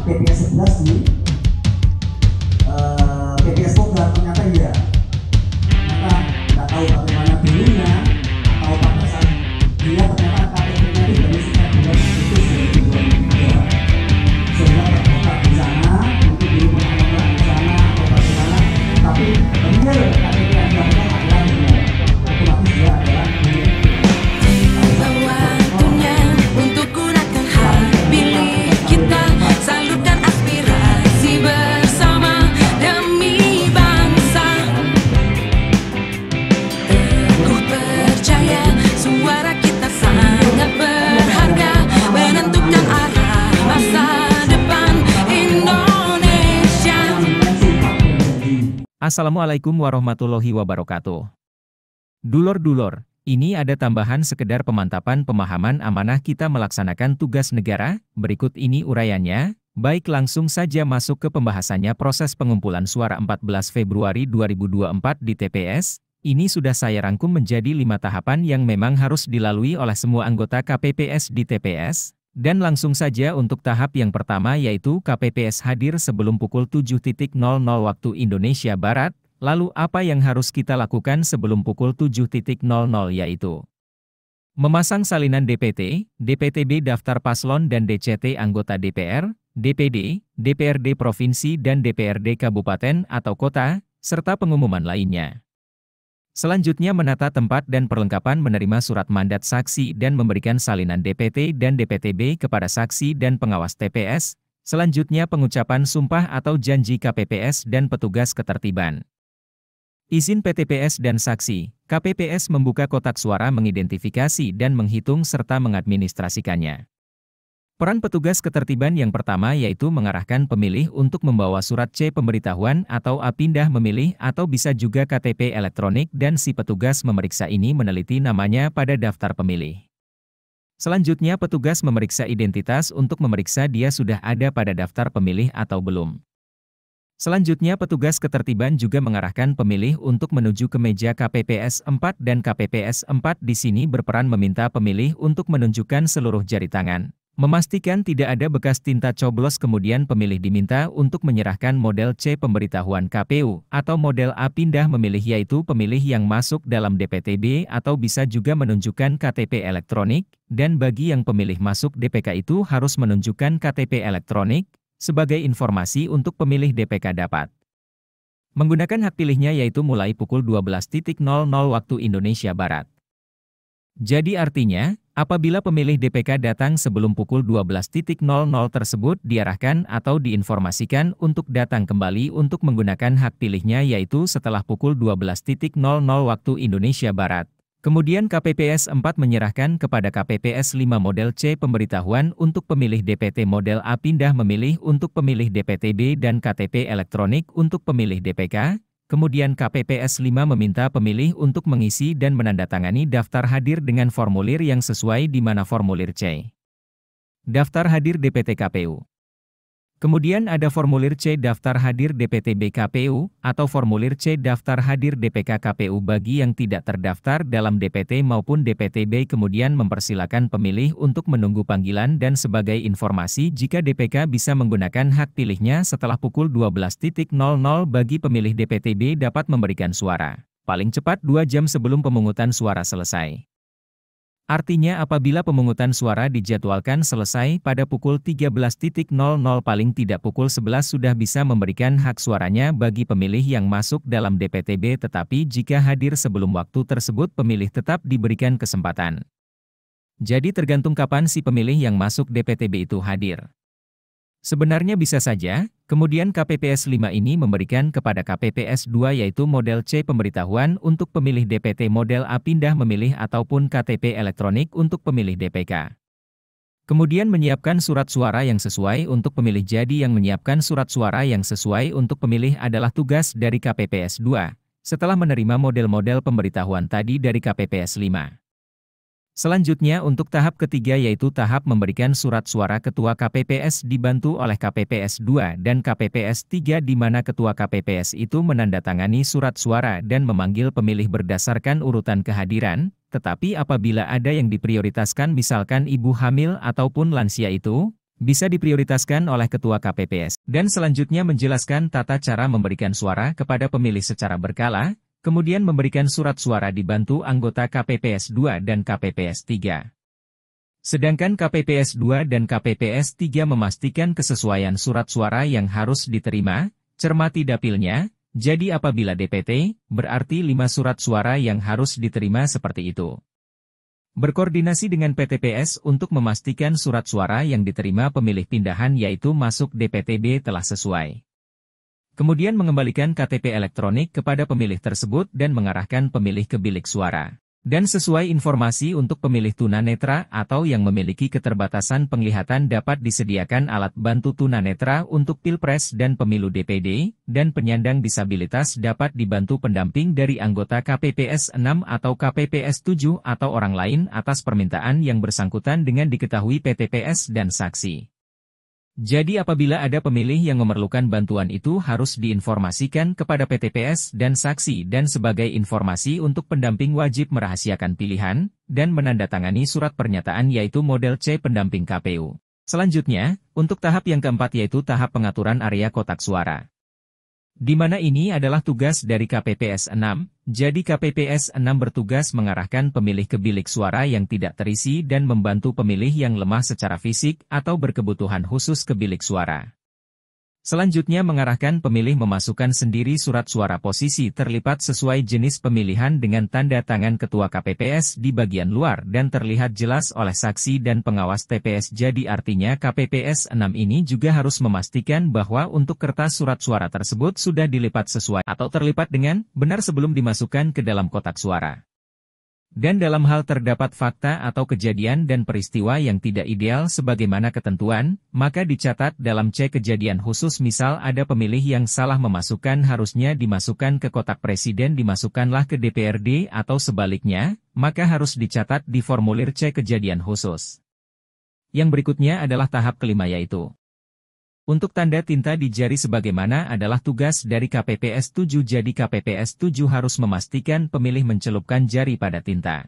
PPS 11 di PPS program, ternyata iya. Ternyata nggak tahu bagaimana dulunya atau pada saat dia ternyata KTP-nya itu dari sekitar bulan Agustus 2022, sehingga terkotak di sana untuk dulu pengalaman di sana atau bagaimana, tapi benar KTP yang dilakukan adalah benar, otomatis dia adalah waktunya untuk gunakan hak pilih kita, salurkan aspirasi bersama demi bangsa. Teguh percaya suara kita sangat berharga, menentukan arah masa depan Indonesia. Assalamualaikum warahmatullahi wabarakatuh. Dulur-dulur, ini ada tambahan sekedar pemantapan pemahaman amanah kita melaksanakan tugas negara. Berikut ini uraiannya. Baik, langsung saja masuk ke pembahasannya. Proses pengumpulan suara 14 Februari 2024 di TPS. Ini sudah saya rangkum menjadi 5 tahapan yang memang harus dilalui oleh semua anggota KPPS di TPS. Dan langsung saja untuk tahap yang pertama, yaitu KPPS hadir sebelum pukul 7.00 waktu Indonesia Barat. Lalu apa yang harus kita lakukan sebelum pukul 7.00, yaitu memasang salinan DPT, DPTB daftar paslon dan DCT anggota DPR, DPD, DPRD Provinsi dan DPRD Kabupaten atau Kota, serta pengumuman lainnya. Selanjutnya menata tempat dan perlengkapan menerima surat mandat saksi dan memberikan salinan DPT dan DPTB kepada saksi dan pengawas TPS. Selanjutnya pengucapan sumpah atau janji KPPS dan petugas ketertiban. Izin PTPS dan saksi, KPPS membuka kotak suara, mengidentifikasi dan menghitung serta mengadministrasikannya. Peran petugas ketertiban yang pertama yaitu mengarahkan pemilih untuk membawa surat C pemberitahuan atau A pindah memilih atau bisa juga KTP elektronik, dan si petugas memeriksa ini meneliti namanya pada daftar pemilih. Selanjutnya petugas memeriksa identitas untuk memeriksa dia sudah ada pada daftar pemilih atau belum. Selanjutnya petugas ketertiban juga mengarahkan pemilih untuk menuju ke meja KPPS 4 dan KPPS 4 di sini berperan meminta pemilih untuk menunjukkan seluruh jari tangan, memastikan tidak ada bekas tinta coblos. Kemudian pemilih diminta untuk menyerahkan model C pemberitahuan KPU atau model A pindah memilih, yaitu pemilih yang masuk dalam DPTB atau bisa juga menunjukkan KTP elektronik, dan bagi yang pemilih masuk DPK itu harus menunjukkan KTP elektronik. Sebagai informasi untuk pemilih DPK dapat menggunakan hak pilihnya yaitu mulai pukul 12.00 waktu Indonesia Barat. Jadi artinya, apabila pemilih DPK datang sebelum pukul 12.00 tersebut diarahkan atau diinformasikan untuk datang kembali untuk menggunakan hak pilihnya yaitu setelah pukul 12.00 waktu Indonesia Barat. Kemudian KPPS 4 menyerahkan kepada KPPS 5 model C pemberitahuan untuk pemilih DPT, model A pindah memilih untuk pemilih DPTB dan KTP elektronik untuk pemilih DPK. Kemudian KPPS 5 meminta pemilih untuk mengisi dan menandatangani daftar hadir dengan formulir yang sesuai, di mana formulir C daftar hadir DPT KPU. Kemudian ada formulir C daftar hadir DPTB KPU atau formulir C daftar hadir DPK KPU bagi yang tidak terdaftar dalam DPT maupun DPTB. Kemudian mempersilakan pemilih untuk menunggu panggilan, dan sebagai informasi jika DPK bisa menggunakan hak pilihnya setelah pukul 12.00 bagi pemilih DPTB dapat memberikan suara paling cepat 2 jam sebelum pemungutan suara selesai. Artinya apabila pemungutan suara dijadwalkan selesai pada pukul 13.00 paling tidak pukul 11 sudah bisa memberikan hak suaranya bagi pemilih yang masuk dalam DPTB, tetapi jika hadir sebelum waktu tersebut pemilih tetap diberikan kesempatan. Jadi tergantung kapan si pemilih yang masuk DPTB itu hadir. Sebenarnya bisa saja, kemudian KPPS 5 ini memberikan kepada KPPS 2 yaitu model C pemberitahuan untuk pemilih DPT, model A pindah memilih ataupun KTP elektronik untuk pemilih DPK. Kemudian menyiapkan surat suara yang sesuai untuk pemilih. Jadi yang menyiapkan surat suara yang sesuai untuk pemilih adalah tugas dari KPPS 2, setelah menerima model-model pemberitahuan tadi dari KPPS 5. Selanjutnya untuk tahap ketiga yaitu tahap memberikan surat suara ketua KPPS dibantu oleh KPPS 2 dan KPPS 3 di mana ketua KPPS itu menandatangani surat suara dan memanggil pemilih berdasarkan urutan kehadiran, tetapi apabila ada yang diprioritaskan misalkan ibu hamil ataupun lansia itu, Bisa diprioritaskan oleh Ketua KPPS. Dan selanjutnya menjelaskan tata cara memberikan suara kepada pemilih secara berkala, kemudian memberikan surat suara dibantu anggota KPPS 2 dan KPPS 3. Sedangkan KPPS 2 dan KPPS 3 memastikan kesesuaian surat suara yang harus diterima, cermati dapilnya, jadi apabila DPT, berarti 5 surat suara yang harus diterima seperti itu. Berkoordinasi dengan PTPS untuk memastikan surat suara yang diterima pemilih pindahan yaitu masuk DPTB telah sesuai. Kemudian mengembalikan KTP elektronik kepada pemilih tersebut dan mengarahkan pemilih ke bilik suara. Dan sesuai informasi untuk pemilih tunanetra atau yang memiliki keterbatasan penglihatan dapat disediakan alat bantu tunanetra untuk Pilpres dan Pemilu DPD, dan penyandang disabilitas dapat dibantu pendamping dari anggota KPPS 6 atau KPPS 7 atau orang lain atas permintaan yang bersangkutan dengan diketahui PTPS dan saksi. Jadi apabila ada pemilih yang memerlukan bantuan itu harus diinformasikan kepada PTPS dan saksi dan sebagai informasi untuk pendamping wajib merahasiakan pilihan, dan menandatangani surat pernyataan yaitu model C pendamping KPU. Selanjutnya, untuk tahap yang keempat yaitu tahap pengaturan area kotak suara. Di mana ini adalah tugas dari KPPS 6, jadi KPPS 6 bertugas mengarahkan pemilih ke bilik suara yang tidak terisi dan membantu pemilih yang lemah secara fisik atau berkebutuhan khusus ke bilik suara. Selanjutnya mengarahkan pemilih memasukkan sendiri surat suara posisi terlipat sesuai jenis pemilihan dengan tanda tangan Ketua KPPS di bagian luar dan terlihat jelas oleh saksi dan pengawas TPS. Jadi artinya KPPS 6 ini juga harus memastikan bahwa untuk kertas surat suara tersebut sudah dilipat sesuai atau terlipat dengan benar sebelum dimasukkan ke dalam kotak suara. Dan dalam hal terdapat fakta atau kejadian dan peristiwa yang tidak ideal sebagaimana ketentuan, maka dicatat dalam C kejadian khusus misal ada pemilih yang salah memasukkan harusnya dimasukkan ke kotak presiden dimasukkanlah ke DPRD atau sebaliknya, maka harus dicatat di formulir C kejadian khusus. Yang berikutnya adalah tahap kelima yaitu untuk tanda tinta di jari sebagaimana adalah tugas dari KPPS 7 jadi KPPS 7 harus memastikan pemilih mencelupkan jari pada tinta.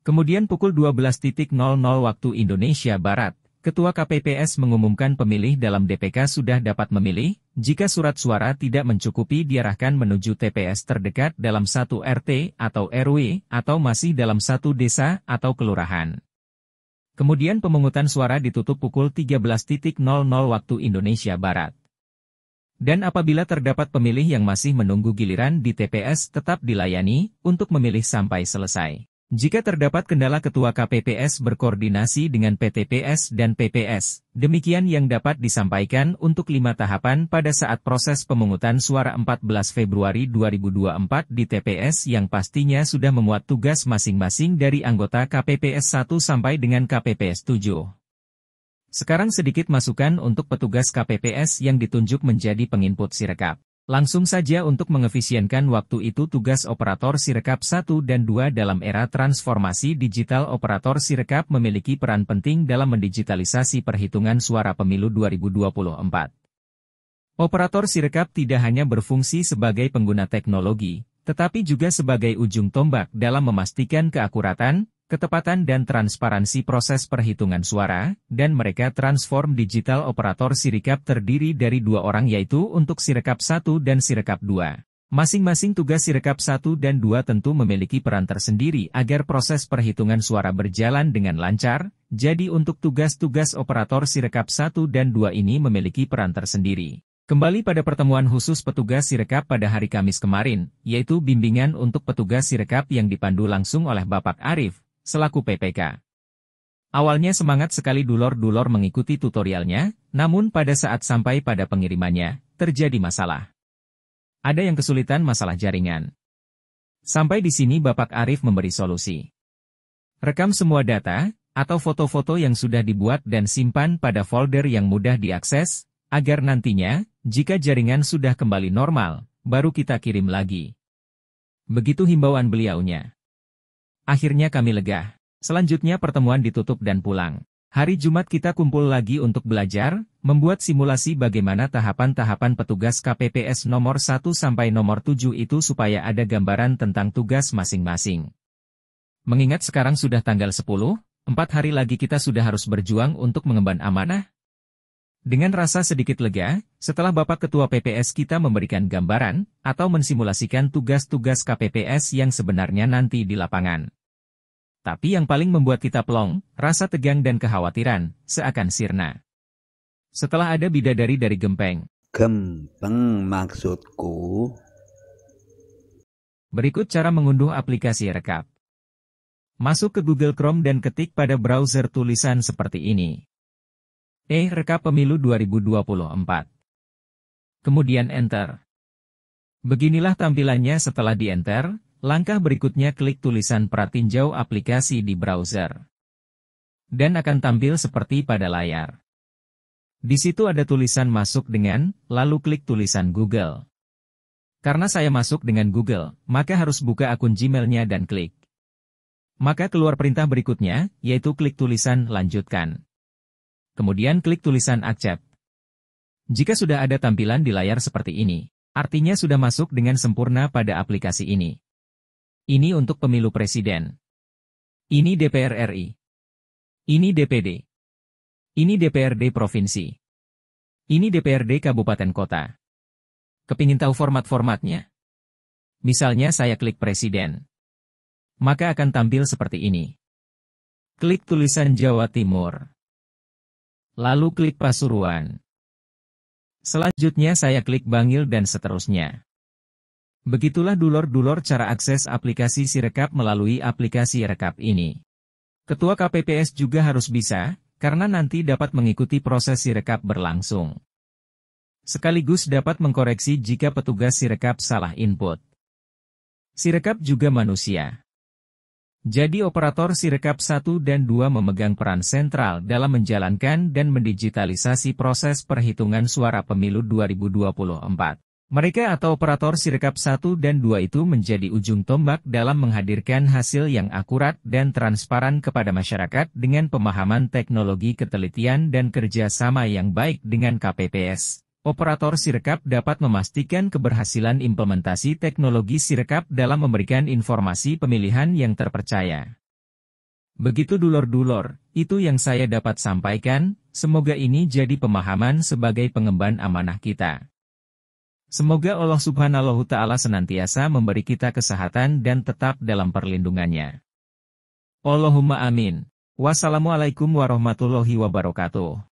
Kemudian pukul 12.00 waktu Indonesia Barat, Ketua KPPS mengumumkan pemilih dalam DPK sudah dapat memilih, jika surat suara tidak mencukupi diarahkan menuju TPS terdekat dalam satu RT atau RW atau masih dalam satu desa atau kelurahan. Kemudian pemungutan suara ditutup pukul 13.00 waktu Indonesia Barat. Dan apabila terdapat pemilih yang masih menunggu giliran di TPS tetap dilayani untuk memilih sampai selesai. Jika terdapat kendala Ketua KPPS berkoordinasi dengan PTPS dan PPS, demikian yang dapat disampaikan untuk 5 tahapan pada saat proses pemungutan suara 14 Februari 2024 di TPS yang pastinya sudah memuat tugas masing-masing dari anggota KPPS 1 sampai dengan KPPS 7. Sekarang sedikit masukan untuk petugas KPPS yang ditunjuk menjadi penginput Sirekap. Langsung saja untuk mengefisienkan waktu itu tugas operator Sirekap 1 dan 2 dalam era transformasi digital operator Sirekap memiliki peran penting dalam mendigitalisasi perhitungan suara pemilu 2024. Operator Sirekap tidak hanya berfungsi sebagai pengguna teknologi, tetapi juga sebagai ujung tombak dalam memastikan keakuratan, ketepatan dan transparansi proses perhitungan suara, dan mereka transform digital operator Sirekap terdiri dari 2 orang yaitu untuk Sirekap 1 dan Sirekap 2. Masing-masing tugas Sirekap 1 dan 2 tentu memiliki peran tersendiri agar proses perhitungan suara berjalan dengan lancar, jadi untuk tugas-tugas operator Sirekap 1 dan 2 ini memiliki peran tersendiri. Kembali pada pertemuan khusus petugas Sirekap pada hari Kamis kemarin, yaitu bimbingan untuk petugas Sirekap yang dipandu langsung oleh Bapak Arif, selaku PPK. Awalnya semangat sekali dulur-dulur mengikuti tutorialnya, namun pada saat sampai pada pengirimannya, terjadi masalah. Ada yang kesulitan masalah jaringan. Sampai di sini Bapak Arif memberi solusi. Rekam semua data, atau foto-foto yang sudah dibuat dan simpan pada folder yang mudah diakses, agar nantinya, jika jaringan sudah kembali normal, baru kita kirim lagi. Begitu himbauan beliaunya. Akhirnya kami lega. Selanjutnya pertemuan ditutup dan pulang. Hari Jumat kita kumpul lagi untuk belajar, membuat simulasi bagaimana tahapan-tahapan petugas KPPS nomor 1 sampai nomor 7 itu supaya ada gambaran tentang tugas masing-masing. Mengingat sekarang sudah tanggal 10, 4 hari lagi kita sudah harus berjuang untuk mengemban amanah, Dengan rasa sedikit lega, setelah Bapak Ketua PPS kita memberikan gambaran atau mensimulasikan tugas-tugas KPPS yang sebenarnya nanti di lapangan. Tapi yang paling membuat kita plong, rasa tegang dan kekhawatiran, seakan sirna. Setelah ada bidadari dari Gempeng. Gempeng maksudku. Berikut cara mengunduh aplikasi Rekap. Masuk ke Google Chrome dan ketik pada browser tulisan seperti ini. Rekap Pemilu 2024. Kemudian Enter. Beginilah tampilannya setelah di-enter, langkah berikutnya klik tulisan pratinjau aplikasi di browser. Dan akan tampil seperti pada layar. Di situ ada tulisan masuk dengan, lalu klik tulisan Google. Karena saya masuk dengan Google, maka harus buka akun Gmail-nya dan klik. Maka keluar perintah berikutnya, yaitu klik tulisan lanjutkan. Kemudian klik tulisan accept. Jika sudah ada tampilan di layar seperti ini, artinya sudah masuk dengan sempurna pada aplikasi ini. Ini untuk pemilu presiden. Ini DPR RI. Ini DPD. Ini DPRD provinsi. Ini DPRD kabupaten kota. Kepingin tahu format-formatnya? Misalnya saya klik presiden. Maka akan tampil seperti ini. Klik tulisan Jawa Timur. Lalu klik Pasuruan. Selanjutnya saya klik Bangil dan seterusnya. Begitulah dulur-dulur cara akses aplikasi Sirekap melalui aplikasi Rekap ini. Ketua KPPS juga harus bisa, karena nanti dapat mengikuti proses Sirekap berlangsung. Sekaligus dapat mengkoreksi jika petugas Sirekap salah input. Sirekap juga manusia. Jadi operator Sirekap 1 dan 2 memegang peran sentral dalam menjalankan dan mendigitalisasi proses perhitungan suara pemilu 2024. Mereka atau operator Sirekap 1 dan 2 itu menjadi ujung tombak dalam menghadirkan hasil yang akurat dan transparan kepada masyarakat dengan pemahaman teknologi ketelitian dan kerjasama yang baik dengan KPPS. Operator Sirekap dapat memastikan keberhasilan implementasi teknologi Sirekap dalam memberikan informasi pemilihan yang terpercaya. Begitu dulur-dulur, itu yang saya dapat sampaikan, semoga ini jadi pemahaman sebagai pengemban amanah kita. Semoga Allah Subhanahu wa Ta'ala senantiasa memberi kita kesehatan dan tetap dalam perlindungannya. Allahumma amin. Wassalamualaikum warahmatullahi wabarakatuh.